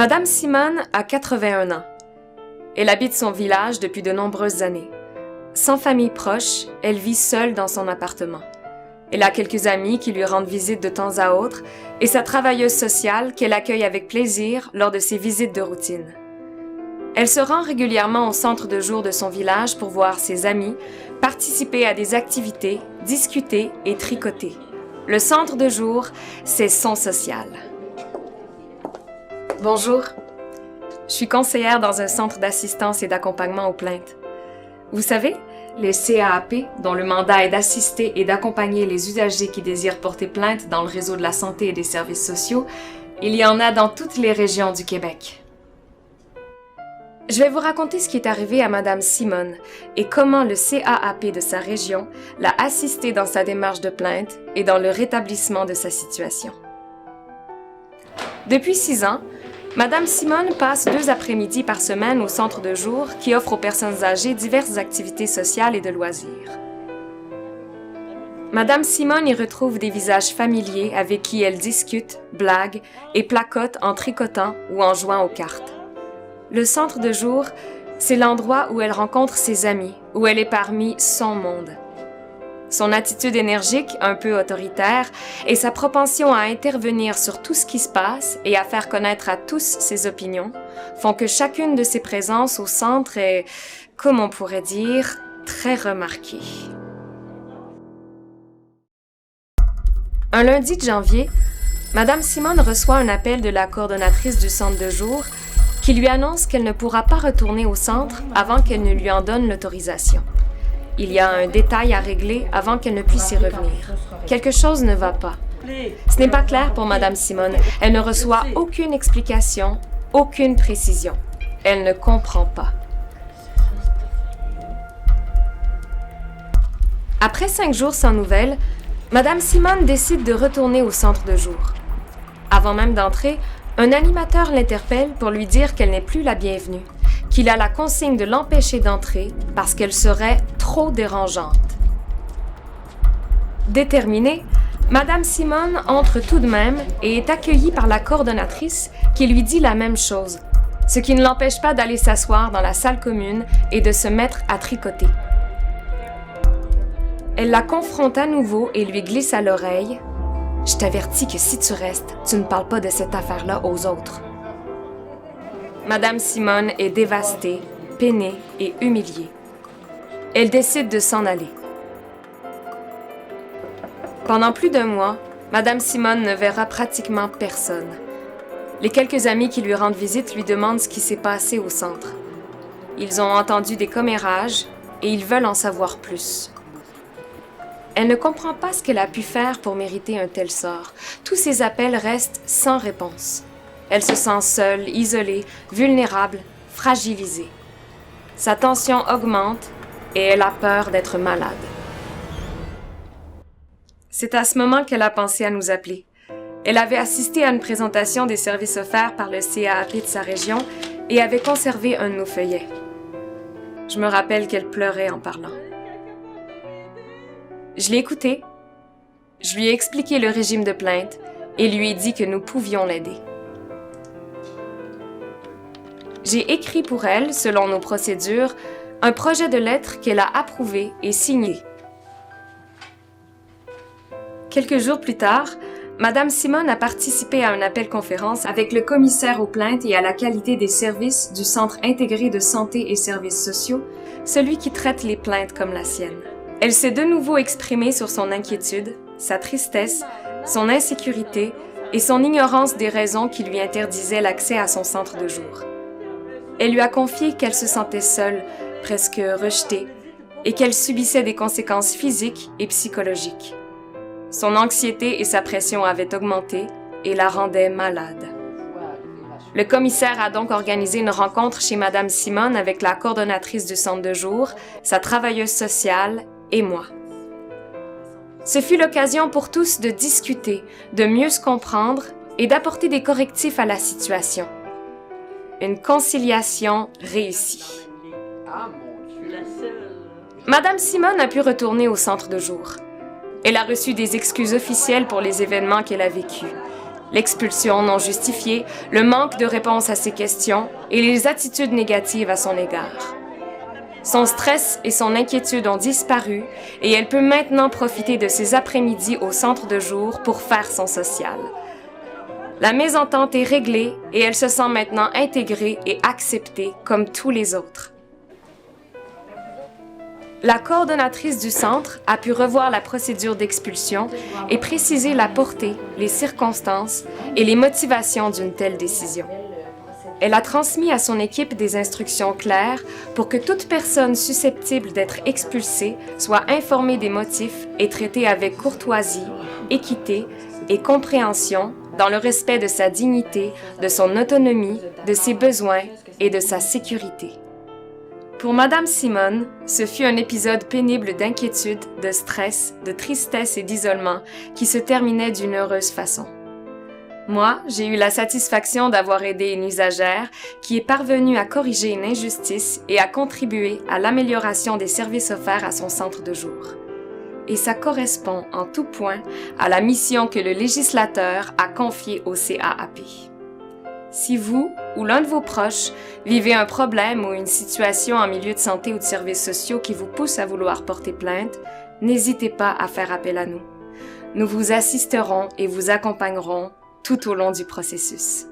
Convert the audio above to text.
Madame Simone a 81 ans. Elle habite son village depuis de nombreuses années. Sans famille proche, elle vit seule dans son appartement. Elle a quelques amis qui lui rendent visite de temps à autre et sa travailleuse sociale qu'elle accueille avec plaisir lors de ses visites de routine. Elle se rend régulièrement au centre de jour de son village pour voir ses amis, participer à des activités, discuter et tricoter. Le centre de jour, c'est son social. Bonjour, je suis conseillère dans un centre d'assistance et d'accompagnement aux plaintes. Vous savez, les CAAP, dont le mandat est d'assister et d'accompagner les usagers qui désirent porter plainte dans le réseau de la santé et des services sociaux, il y en a dans toutes les régions du Québec. Je vais vous raconter ce qui est arrivé à Madame Simone et comment le CAAP de sa région l'a assistée dans sa démarche de plainte et dans le rétablissement de sa situation. Depuis 6 ans, Madame Simone passe 2 après-midi par semaine au centre de jour qui offre aux personnes âgées diverses activités sociales et de loisirs. Madame Simone y retrouve des visages familiers avec qui elle discute, blague et placote en tricotant ou en jouant aux cartes. Le centre de jour, c'est l'endroit où elle rencontre ses amis, où elle est parmi son monde. Son attitude énergique, un peu autoritaire, et sa propension à intervenir sur tout ce qui se passe et à faire connaître à tous ses opinions font que chacune de ses présences au centre est, comme on pourrait dire, très remarquée. Un lundi de janvier, Madame Simone reçoit un appel de la coordonnatrice du centre de jour qui lui annonce qu'elle ne pourra pas retourner au centre avant qu'elle ne lui en donne l'autorisation. Il y a un détail à régler avant qu'elle ne puisse y revenir. Quelque chose ne va pas. Ce n'est pas clair pour Madame Simone. Elle ne reçoit aucune explication, aucune précision. Elle ne comprend pas. Après 5 jours sans nouvelles, Madame Simone décide de retourner au centre de jour. Avant même d'entrer, un animateur l'interpelle pour lui dire qu'elle n'est plus la bienvenue, qu'il a la consigne de l'empêcher d'entrer parce qu'elle serait trop dérangeante. Déterminée, Madame Simone entre tout de même et est accueillie par la coordonnatrice qui lui dit la même chose, ce qui ne l'empêche pas d'aller s'asseoir dans la salle commune et de se mettre à tricoter. Elle la confronte à nouveau et lui glisse à l'oreille « Je t'avertis que si tu restes, tu ne parles pas de cette affaire-là aux autres. » Madame Simone est dévastée, peinée et humiliée. Elle décide de s'en aller. Pendant plus d'1 mois, Madame Simone ne verra pratiquement personne. Les quelques amis qui lui rendent visite lui demandent ce qui s'est passé au centre. Ils ont entendu des commérages et ils veulent en savoir plus. Elle ne comprend pas ce qu'elle a pu faire pour mériter un tel sort. Tous ses appels restent sans réponse. Elle se sent seule, isolée, vulnérable, fragilisée. Sa tension augmente et elle a peur d'être malade. C'est à ce moment qu'elle a pensé à nous appeler. Elle avait assisté à une présentation des services offerts par le CAAP de sa région et avait conservé un de nos feuillets. Je me rappelle qu'elle pleurait en parlant. Je l'ai écoutée. Je lui ai expliqué le régime de plainte et lui ai dit que nous pouvions l'aider. J'ai écrit pour elle, selon nos procédures, un projet de lettre qu'elle a approuvé et signé. Quelques jours plus tard, Madame Simone a participé à un appel-conférence avec le commissaire aux plaintes et à la qualité des services du Centre intégré de santé et services sociaux, celui qui traite les plaintes comme la sienne. Elle s'est de nouveau exprimée sur son inquiétude, sa tristesse, son insécurité et son ignorance des raisons qui lui interdisaient l'accès à son centre de jour. Elle lui a confié qu'elle se sentait seule, presque rejetée, et qu'elle subissait des conséquences physiques et psychologiques. Son anxiété et sa pression avaient augmenté et la rendaient malade. Le commissaire a donc organisé une rencontre chez Madame Simone avec la coordonnatrice du centre de jour, sa travailleuse sociale et moi. Ce fut l'occasion pour tous de discuter, de mieux se comprendre et d'apporter des correctifs à la situation. Une conciliation réussie. Madame Simone a pu retourner au centre de jour. Elle a reçu des excuses officielles pour les événements qu'elle a vécus. l'expulsion non justifiée, le manque de réponse à ses questions et les attitudes négatives à son égard. Son stress et son inquiétude ont disparu et elle peut maintenant profiter de ses après-midi au centre de jour pour faire son social. La mésentente est réglée et elle se sent maintenant intégrée et acceptée comme tous les autres. La coordonnatrice du centre a pu revoir la procédure d'expulsion et préciser la portée, les circonstances et les motivations d'une telle décision. Elle a transmis à son équipe des instructions claires pour que toute personne susceptible d'être expulsée soit informée des motifs et traitée avec courtoisie, équité et compréhension dans le respect de sa dignité, de son autonomie, de ses besoins et de sa sécurité. Pour Madame Simone, ce fut un épisode pénible d'inquiétude, de stress, de tristesse et d'isolement qui se terminait d'une heureuse façon. Moi, j'ai eu la satisfaction d'avoir aidé une usagère qui est parvenue à corriger une injustice et à contribuer à l'amélioration des services offerts à son centre de jour. Et ça correspond en tout point à la mission que le législateur a confiée au CAAP. Si vous ou l'un de vos proches vivez un problème ou une situation en milieu de santé ou de services sociaux qui vous pousse à vouloir porter plainte, n'hésitez pas à faire appel à nous. Nous vous assisterons et vous accompagnerons tout au long du processus.